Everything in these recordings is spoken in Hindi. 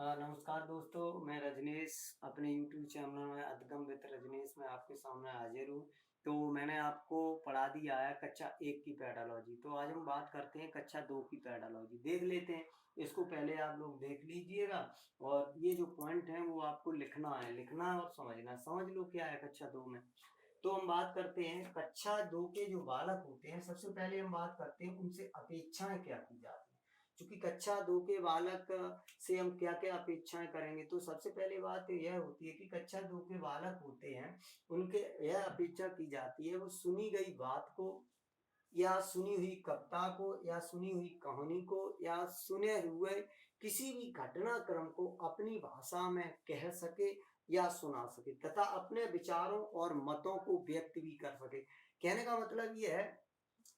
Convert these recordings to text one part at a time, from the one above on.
नमस्कार दोस्तों, मैं रजनीश अपने यूट्यूब चैनल में अधगम विद रजनीश में आपके सामने हाजिर हूँ। तो मैंने आपको पढ़ा दिया है कक्षा 1 की पेडालॉजी। तो आज हम बात करते हैं कक्षा 2 की पेडालॉजी। देख लेते हैं, इसको पहले आप लोग देख लीजिएगा और ये जो पॉइंट है वो आपको लिखना है, लिखना और समझना। समझ लो क्या है कक्षा 2 में। तो हम बात करते हैं कक्षा 2 के जो बालक होते हैं, सबसे पहले हम बात करते हैं उनसे अपेक्षाएं क्या की जाती हैं। क्योंकि कक्षा 2 के बालक से हम क्या क्या अपेक्षाएं करेंगे, तो सबसे पहले बात यह होती है कि कक्षा 2 के बालक होते हैं, उनके यह अपेक्षा की जाती है वो सुनी गई बात को या सुनी हुई कविता को या सुनी हुई कहानी को या सुने हुए किसी भी घटनाक्रम को अपनी भाषा में कह सके या सुना सके तथा अपने विचारों और मतों को व्यक्त भी कर सके। कहने का मतलब ये है,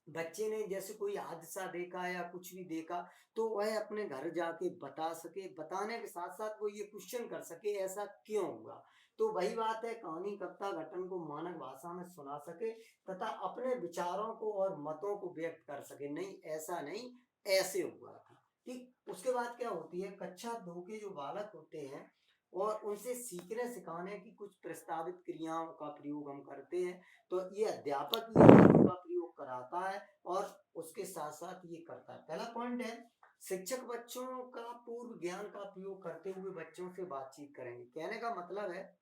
बच्चे ने जैसे कोई हादसा देखा या कुछ भी देखा तो वह अपने घर जाके बता सके, बताने के साथ साथ वो ये क्वेश्चन कर सके ऐसा क्यों हुआ। तो वही बात है, कहानी कविता घटन को मानक भाषा में सुना सके तथा अपने विचारों को और मतों को व्यक्त कर सके। नहीं ऐसा नहीं, ऐसे हुआ था। ठीक, उसके बाद क्या होती है, कक्षा 2 के जो बालक होते हैं और उनसे सीखने सिखाने की कुछ प्रस्तावित क्रियाओं का प्रयोग हम करते हैं। तो ये अध्यापक ये चीजों का प्रयोग कराता है और उसके साथ साथ ये करता है। पहला पॉइंट है, शिक्षक बच्चों का पूर्व ज्ञान का प्रयोग करते हुए बच्चों से बातचीत करेंगे। कहने का मतलब है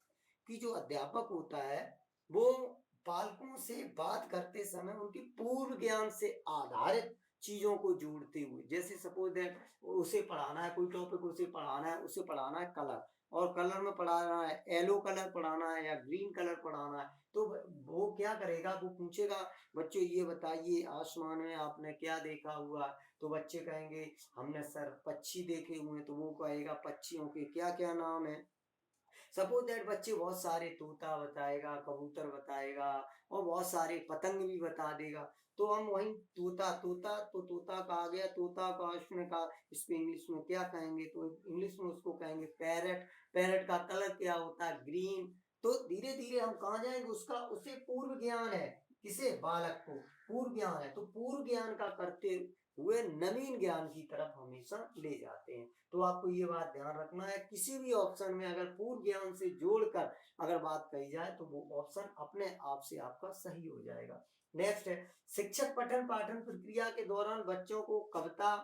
कि जो अध्यापक होता है वो बालकों से बात करते समय उनके पूर्व ज्ञान से आधारित चीजों को जोड़ते हुए, जैसे सपोज दैट उसे पढ़ाना है कोई टॉपिक, उसे पढ़ाना है कलर, और कलर में पढ़ाना है येलो कलर पढ़ाना है या ग्रीन कलर पढ़ाना है। तो वो क्या करेगा, वो पूछेगा बच्चों ये बताइए आसमान में आपने क्या देखा हुआ। तो बच्चे कहेंगे हमने सर पक्षी देखे हुए हैं, तो वो कहेगा पक्षियों के क्या क्या नाम है। सपोज दैट बच्चे बहुत सारे तोता बताएगा, कबूतर बताएगा और बहुत सारे पतंग भी बता देगा। तो हम वही तोता तोता तो तोता का आ गया, तोता का उसने कहा इसको इंग्लिश में क्या कहेंगे, तो इंग्लिश में उसको कहेंगे पैरट। पैरट का कलर क्या होता है, ग्रीन। तो धीरे धीरे हम कहाँ जाएंगे, उसका उसे पूर्व ज्ञान है, किसे, बालक को पूर्व ज्ञान है। तो पूर्व ज्ञान का करते हुए नवीन ज्ञान की तरफ हमेशा ले जाते हैं। तो आपको ये बात ध्यान रखना है, किसी भी ऑप्शन में अगर पूर्व ज्ञान से जोड़कर अगर बात कही जाए तो वो ऑप्शन अपने आप से आपका सही हो जाएगा। नेक्स्ट है, शिक्षक पठन पाठन प्रक्रिया के दौरान बच्चों को कविता,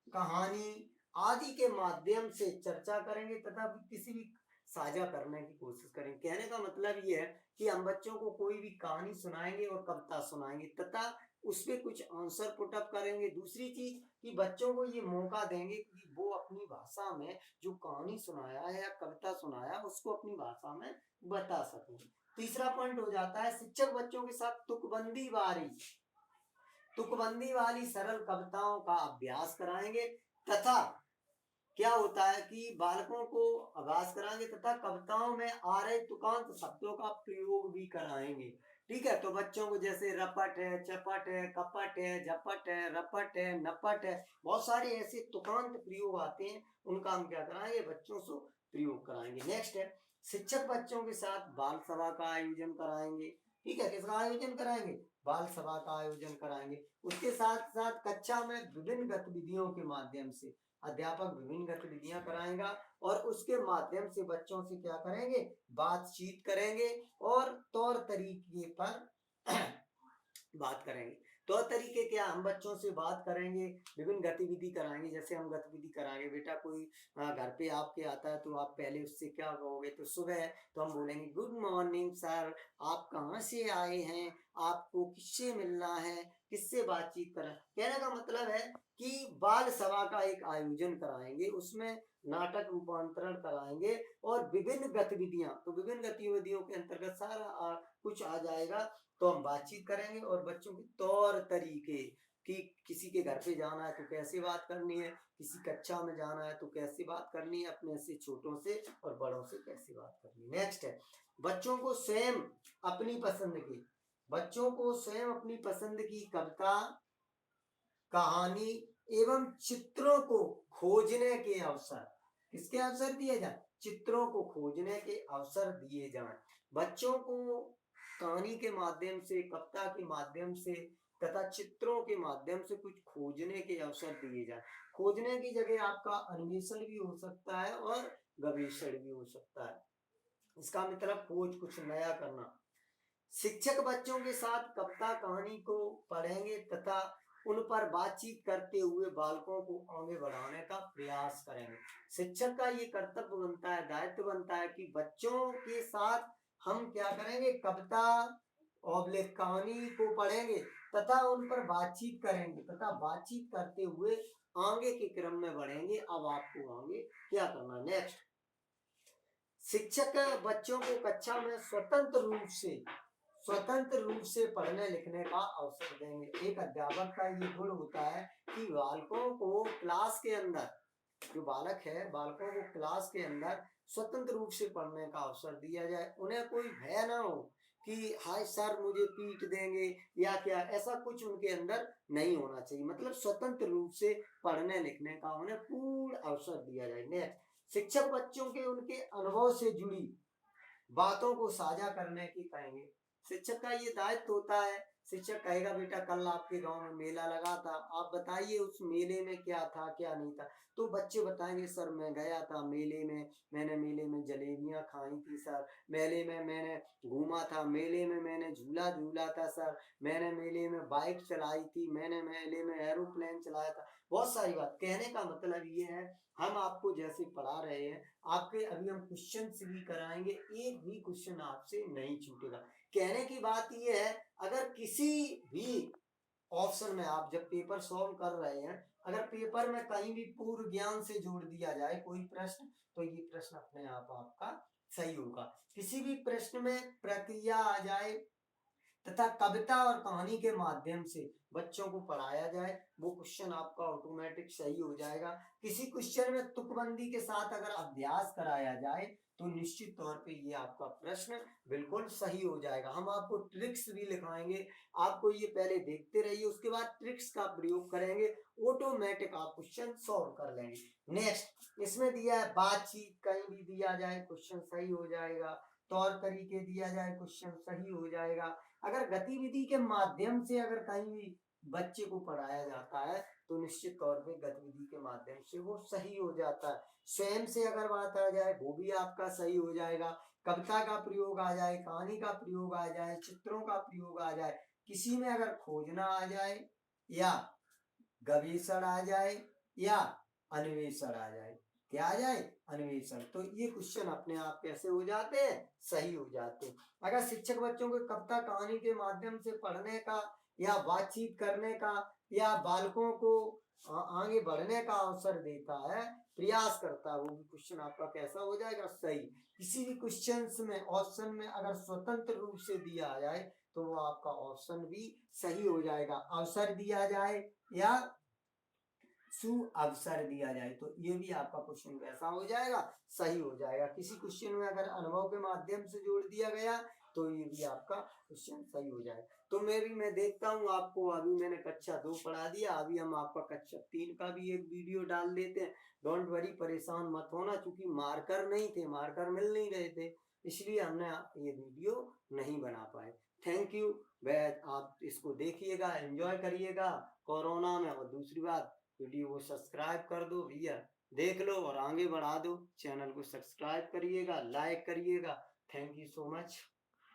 कहानी आदि के माध्यम से चर्चा करेंगे तथा किसी भी साझा करने की कोशिश करेंगे। कहने का मतलब ये है कि हम बच्चों को कोई भी कहानी सुनाएंगे और कविता सुनाएंगे तथा उसपे कुछ आंसर पुटअप करेंगे। दूसरी चीज कि बच्चों को ये मौका देंगे कि वो अपनी भाषा में जो कहानी सुनाया है या कविता सुनाया उसको अपनी भाषा में बता सकें। तीसरा पॉइंट हो जाता है, शिक्षक बच्चों के साथ तुकबंदी वाली सरल कविताओं का अभ्यास कराएंगे तथा क्या होता है कि बालकों को अभ्यास कराएंगे तथा कविताओं में आ रहे तुकांत शब्दों का प्रयोग भी कराएंगे। ठीक है, तो बच्चों को जैसे रपट है, चपट है, कपट है, झपट है, रपट है, नपट है, बहुत सारे ऐसे तुकांत प्रयोग आते हैं, उनका हम क्या कराएंगे, बच्चों से प्रयोग कराएंगे। नेक्स्ट है, शिक्षक बच्चों के साथ बाल सभा का आयोजन कराएंगे। ठीक है, किसका आयोजन कराएंगे, बाल सभा का आयोजन कराएंगे। उसके साथ साथ कक्षा में विभिन्न गतिविधियों के माध्यम से अध्यापक विभिन्न गतिविधियां कराएगा और उसके माध्यम से बच्चों से क्या करेंगे, बातचीत करेंगे और तौर तरीके पर बात करेंगे। तौर तरीके क्या, हम बच्चों से बात करेंगे, विभिन्न गतिविधि कराएंगे। जैसे हम गतिविधि कराएंगे, बेटा कोई घर पे आपके आता है तो आप पहले उससे क्या कहोगे, तो सुबह है तो हम बोलेंगे गुड मॉर्निंग सर, आप कहाँ से आए हैं, आपको किससे मिलना है, किससे बातचीत करना। कहने का मतलब है कि बाल सभा का एक आयोजन कराएंगे, उसमें नाटक रूपांतरण कराएंगे और विभिन्न गतिविधियां, तो विभिन्न गतिविधियों के अंतर्गत सारा कुछ आ जाएगा। तो हम बातचीत करेंगे और बच्चों के तौर तरीके कि किसी के घर पे जाना है तो कैसे बात करनी है, किसी कक्षा में जाना है तो कैसे बात करनी है, अपने से छोटों से और बड़ों से कैसे बात करनी है। नेक्स्ट है, बच्चों को स्वयं अपनी पसंद की कविता, कहानी एवं चित्रों को खोजने के अवसर, किसके अवसर दिए जाए, चित्रों को खोजने के अवसर दिए जाएं। बच्चों को कहानी के माध्यम से, कविता के माध्यम से, तथा चित्रों के माध्यम से कुछ खोजने के अवसर दिए जाए। खोजने की जगह आपका अन्वेषण भी हो सकता है और गवेषण भी हो सकता है। इसका मतलब खोज, कुछ नया करना। शिक्षक बच्चों के साथ कविता कहानी को पढ़ेंगे तथा उन पर बातचीत करते हुए बालकों को आगे बढ़ाने का प्रयास करेंगे। शिक्षक का ये कर्तव्य बनता है, दायित्व बनता है कि बच्चों के साथ हम क्या करेंगे, कविता और कहानी को पढ़ेंगे तथा उन पर बातचीत करेंगे तथा बातचीत करते हुए आगे के क्रम में बढ़ेंगे। अब आपको आगे क्या करना, नेक्स्ट, शिक्षक बच्चों को कक्षा में स्वतंत्र रूप से पढ़ने लिखने का अवसर देंगे। एक अध्यापक का ये गुण होता है कि बालकों को क्लास के अंदर, जो बालक है, बालकों को क्लास के अंदर स्वतंत्र रूप से पढ़ने का अवसर दिया जाए। उन्हें कोई भय ना हो कि हाय सर मुझे पीट देंगे या क्या, ऐसा कुछ उनके अंदर नहीं होना चाहिए। मतलब स्वतंत्र रूप से पढ़ने लिखने का उन्हें पूर्ण अवसर दिया जाए। नेक्स्ट, शिक्षक बच्चों के उनके अनुभव से जुड़ी बातों को साझा करने की कहेंगे। शिक्षक का ये दायित्व होता है। शिक्षक कहेगा बेटा कल आपके गांव में मेला लगा था, आप बताइए उस मेले में क्या था क्या नहीं था। तो बच्चे बताएंगे सर मैं गया था मेले में, मैंने मेले में जलेबियां खाई थी सर, मेले में मैंने घूमा था, मेले में मैंने झूला झूला था सर, मैंने मेले में बाइक चलाई थी, मैंने मेले में एरोप्लेन चलाया था। बहुत सारी बात। कहने का मतलब ये है, हम आपको जैसे पढ़ा रहे हैं, आपके अभी हम क्वेश्चन भी कराएंगे, एक भी क्वेश्चन आपसे नहीं छूटेगा। कहने की बात ये है, अगर किसी भी ऑप्शन में आप जब पेपर सॉल्व कर रहे हैं, अगर पेपर में कहीं भी पूर्व ज्ञान से जोड़ दिया जाए कोई प्रश्न, तो ये प्रश्न अपने आप आपका सही होगा। किसी भी प्रश्न में प्रक्रिया आ जाए तथा कविता और कहानी के माध्यम से बच्चों को पढ़ाया जाए, वो क्वेश्चन आपका ऑटोमेटिक सही हो जाएगा। किसी क्वेश्चन में तुकबंदी के साथ अगर अभ्यास कराया जाए तो निश्चित तौर पे ये आपका प्रश्न बिल्कुल सही हो जाएगा। हम आपको ट्रिक्स भी लिखाएंगे, आपको ये पहले देखते रहिए, उसके बाद ट्रिक्स का प्रयोग करेंगे, ऑटोमेटिक आप क्वेश्चन सॉल्व कर लेंगे। नेक्स्ट, इसमें दिया है बातचीत कहीं भी दिया जाए क्वेश्चन सही हो जाएगा, तौर तरीके दिया जाए क्वेश्चन सही हो जाएगा। अगर गतिविधि के माध्यम से अगर कहीं भी बच्चे को पढ़ाया जाता है तो निश्चित तौर पे गतिविधि के माध्यम से वो सही हो जाता है। स्वयं से अगर बात आ जाए वो भी आपका सही हो जाएगा। कविता का प्रयोग आ जाए, कहानी का प्रयोग आ जाए, चित्रों का प्रयोग आ जाए, किसी में अगर खोजना आ जाए या गवेषण आ जाए या अन्वेषण आ जाए, क्या आ जाए, अन्वेषण, तो ये क्वेश्चन अपने आप कैसे हो जाते हैं, सही हो जाते हैं। अगर शिक्षक बच्चों को कविता कहानी के माध्यम से पढ़ने का या बातचीत करने का या बालकों को आगे बढ़ने का अवसर देता है, प्रयास करता है, वो भी क्वेश्चन आपका कैसा हो जाएगा, सही। किसी भी क्वेश्चन में ऑप्शन में अगर स्वतंत्र रूप से दिया जाए तो वो आपका ऑप्शन भी सही हो जाएगा। अवसर दिया जाए या अवसर दिया जाए तो ये भी आपका क्वेश्चन कैसा हो जाएगा, सही हो जाएगा। किसी क्वेश्चन में अगर अनुभव के माध्यम से जोड़ दिया गया तो ये भी आपका क्वेश्चन सही हो जाएगा। तो मैं देखता हूँ आपको, अभी मैंने कक्षा 2 पढ़ा दिया, अभी हम आपका कक्षा 3 का भी एक वीडियो डाल देते हैं। डोंट वरी, परेशान मत होना, क्योंकि मार्कर नहीं थे, मार्कर मिल नहीं रहे थे, इसलिए हमने ये वीडियो नहीं बना पाए। Thank you. आप इसको देखिएगा, एंजॉय करिएगा कोरोना में। और दूसरी बात, वीडियो को सब्सक्राइब कर दो भैया, देख लो और आगे बढ़ा दो। चैनल को सब्सक्राइब करिएगा, लाइक करिएगा। Thank you so much.